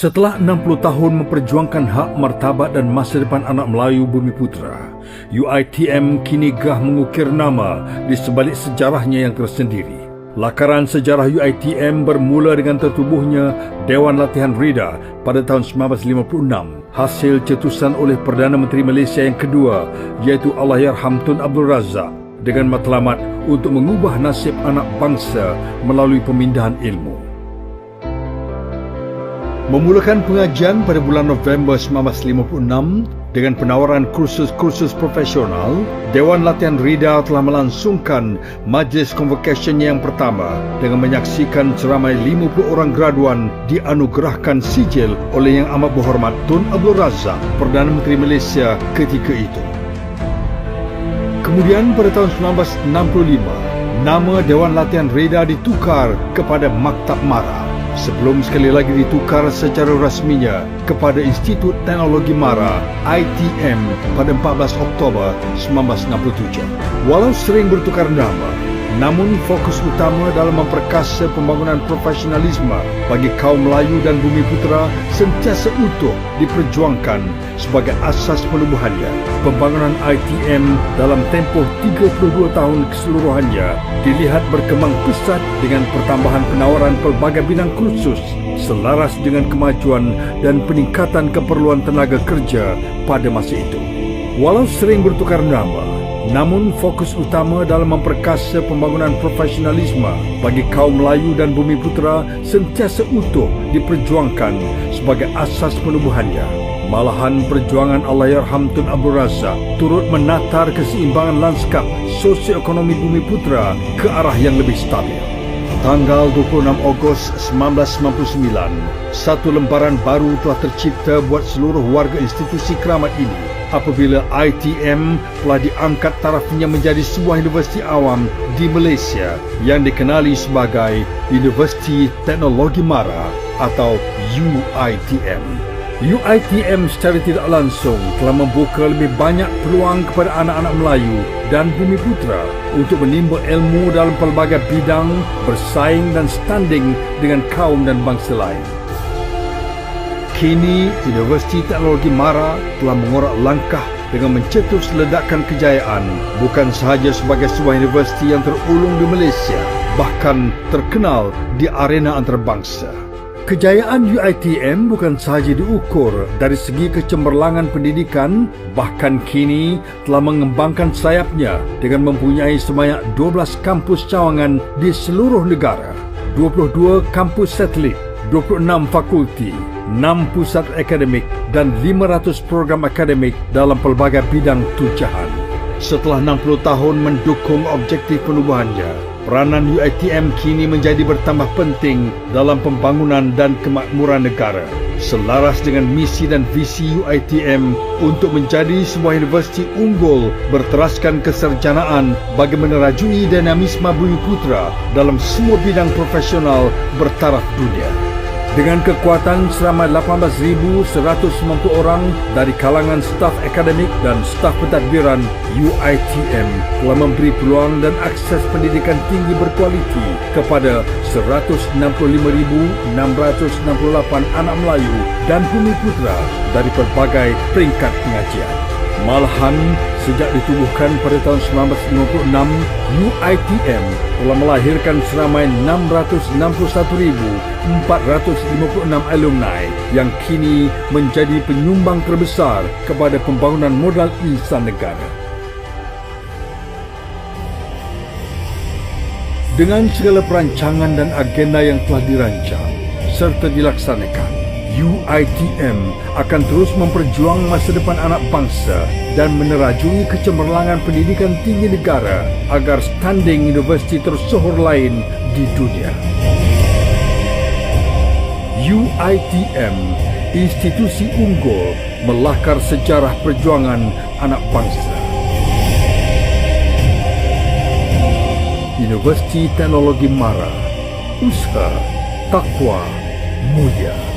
Setelah 60 tahun memperjuangkan hak, martabat dan masa depan anak Melayu Bumiputera, UiTM kini gah mengukir nama di sebalik sejarahnya yang tersendiri. Lakaran sejarah UiTM bermula dengan tertubuhnya Dewan Latihan Reda pada tahun 1956, hasil cetusan oleh Perdana Menteri Malaysia yang kedua, iaitu Allahyarham Tun Abdul Razak, dengan matlamat untuk mengubah nasib anak bangsa melalui pemindahan ilmu. Memulakan pengajian pada bulan November 1956 dengan penawaran kursus-kursus profesional, Dewan Latihan Reda telah melangsungkan majlis convocation-nya yang pertama dengan menyaksikan seramai 50 orang graduan dianugerahkan sijil oleh Yang Amat Berhormat Tun Abdul Razak, Perdana Menteri Malaysia ketika itu. Kemudian pada tahun 1965, nama Dewan Latihan Reda ditukar kepada Maktab Mara, sebelum sekali lagi ditukar secara rasminya kepada Institut Teknologi Mara ITM pada 14 Oktober 1967. Walau sering bertukar nama, namun fokus utama dalam memperkasa pembangunan profesionalisme bagi kaum Melayu dan Bumiputera sentiasa utuh diperjuangkan sebagai asas penubuhannya. Pembangunan ITM dalam tempoh 32 tahun keseluruhannya dilihat berkembang pesat dengan pertambahan penawaran pelbagai bidang kursus selaras dengan kemajuan dan peningkatan keperluan tenaga kerja pada masa itu. Walau sering bertukar nama, namun fokus utama dalam memperkasa pembangunan profesionalisme bagi kaum Melayu dan Bumiputera sentiasa utuh diperjuangkan sebagai asas penubuhannya. Malahan perjuangan Allahyarham Tun Abdul Razak turut menatar keseimbangan lanskap sosioekonomi Bumiputera ke arah yang lebih stabil. Tanggal 26 Ogos 1999, satu lembaran baru telah tercipta buat seluruh warga institusi keramat ini apabila ITM telah diangkat tarafnya menjadi sebuah universiti awam di Malaysia yang dikenali sebagai Universiti Teknologi Mara atau UiTM. UiTM secara tidak langsung telah membuka lebih banyak peluang kepada anak-anak Melayu dan Bumiputera untuk menimba ilmu dalam pelbagai bidang, bersaing dan standing dengan kaum dan bangsa lain. Kini, Universiti Teknologi Mara telah mengorak langkah dengan mencetus ledakan kejayaan bukan sahaja sebagai sebuah universiti yang terulung di Malaysia, bahkan terkenal di arena antarabangsa. Kejayaan UiTM bukan sahaja diukur dari segi kecemerlangan pendidikan, bahkan kini telah mengembangkan sayapnya dengan mempunyai sebanyak 12 kampus cawangan di seluruh negara, 22 kampus satelit, 26 fakulti, 6 pusat akademik dan 500 program akademik dalam pelbagai bidang tujahan. Setelah 60 tahun mendukung objektif penubuhannya, peranan UiTM kini menjadi bertambah penting dalam pembangunan dan kemakmuran negara. Selaras dengan misi dan visi UiTM untuk menjadi sebuah universiti unggul berteraskan keserjanaan bagi menerajui dinamisme Bumiputera dalam semua bidang profesional bertaraf dunia. Dengan kekuatan seramai 18,190 orang dari kalangan staf akademik dan staf pentadbiran, UiTM telah memberi peluang dan akses pendidikan tinggi berkualiti kepada 165,668 anak Melayu dan Bumiputera dari pelbagai peringkat pengajian. Malahan, sejak ditubuhkan pada tahun 1996, UiTM telah melahirkan seramai 661,456 alumni yang kini menjadi penyumbang terbesar kepada pembangunan modal insan negara. Dengan segala perancangan dan agenda yang telah dirancang serta dilaksanakan, UiTM akan terus memperjuang masa depan anak bangsa dan menerajui kecemerlangan pendidikan tinggi negara agar standing universiti tersohor lain di dunia. UiTM, institusi unggul melakar sejarah perjuangan anak bangsa. Universiti Teknologi Mara, usaha takwa mulia.